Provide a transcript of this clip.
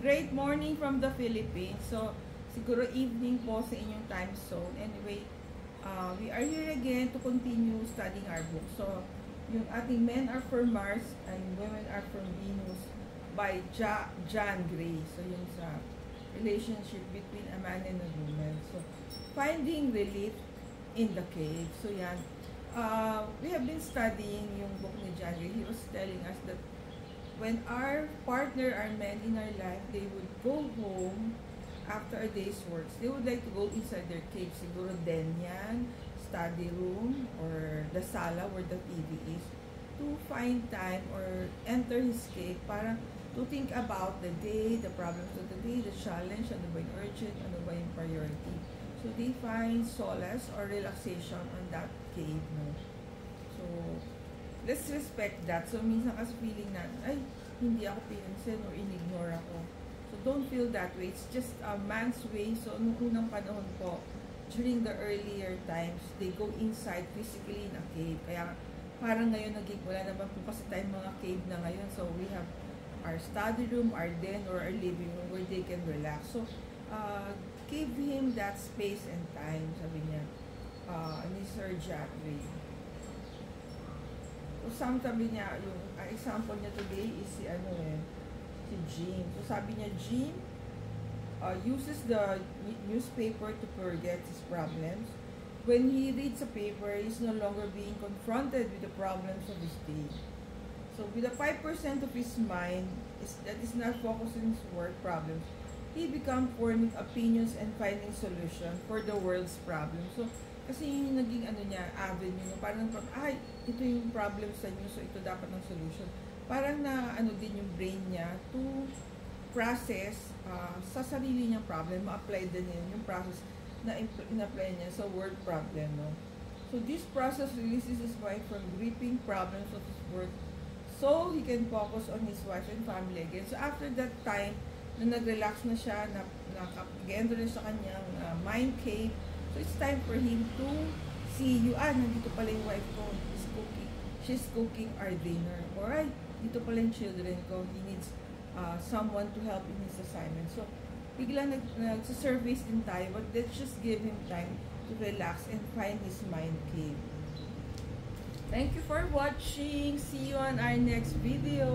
great morning from the Philippines. So, siguro evening po sa inyong time zone. Anyway, we are here again to continue studying our book. So, yung ating Men Are From Mars and Women Are From Venus by John Gray. So, yung sa relationship between a man and a woman. So, finding relief in the cave. So, yan. We have been studying yung book ni John Gray. He was telling us that when our partner, our men in our life, they would go home after a day's work. They would like to go inside their cave. Siguro den yan, study room, or the sala where the TV is, to find time or enter his cave para to think about the day, the problems of the day, the challenge, ano ba yung urgent, ano ba yung priority. So they find solace or relaxation on that cave, no? So, let's respect that. So, minsan kasi feeling na, ay, hindi ako pinansin or in-ignore ako. So, don't feel that way. It's just a man's way. So, nung unang panahon po, during the earlier times, they go inside physically in a cave. Kaya, parang ngayon wala naman po kasi tayong mga cave na ngayon. So, we have our study room, our den, or our living room where they can relax. So, give him that space and time, sabi niya, ni Sir Jack Ray. So, sabi niya, yung example niya today is si Jean. So, sabi niya, Jean uses the newspaper to forget his problems. When he reads a paper, he's no longer being confronted with the problems of his day. So, with the 5% of his mind that is not focused on his work problems, he becomes forming opinions and finding solutions for the world's problems. So, kasi yung naging avenue, parang ito yung problem sa inyo, so ito dapat ng solution. Parang na din yung brain niya to process sa sarili niyang problem, ma-apply din yun yung process na in-apply niya sa world problem, no? So this process releases his mind from gripping problems of his work so he can focus on his wife and family again. So after that time, na nag-relax na siya, nag-enter na sa kanyang mind cave. So, it's time for him to see you. Nandito pala yung wife ko. She's cooking our dinner. Alright, dito pala yung children ko. He needs someone to help in his assignment. So, biglang nag-service din tayo. But let's just give him time to relax and find his mind cave. Thank you for watching. See you on our next video.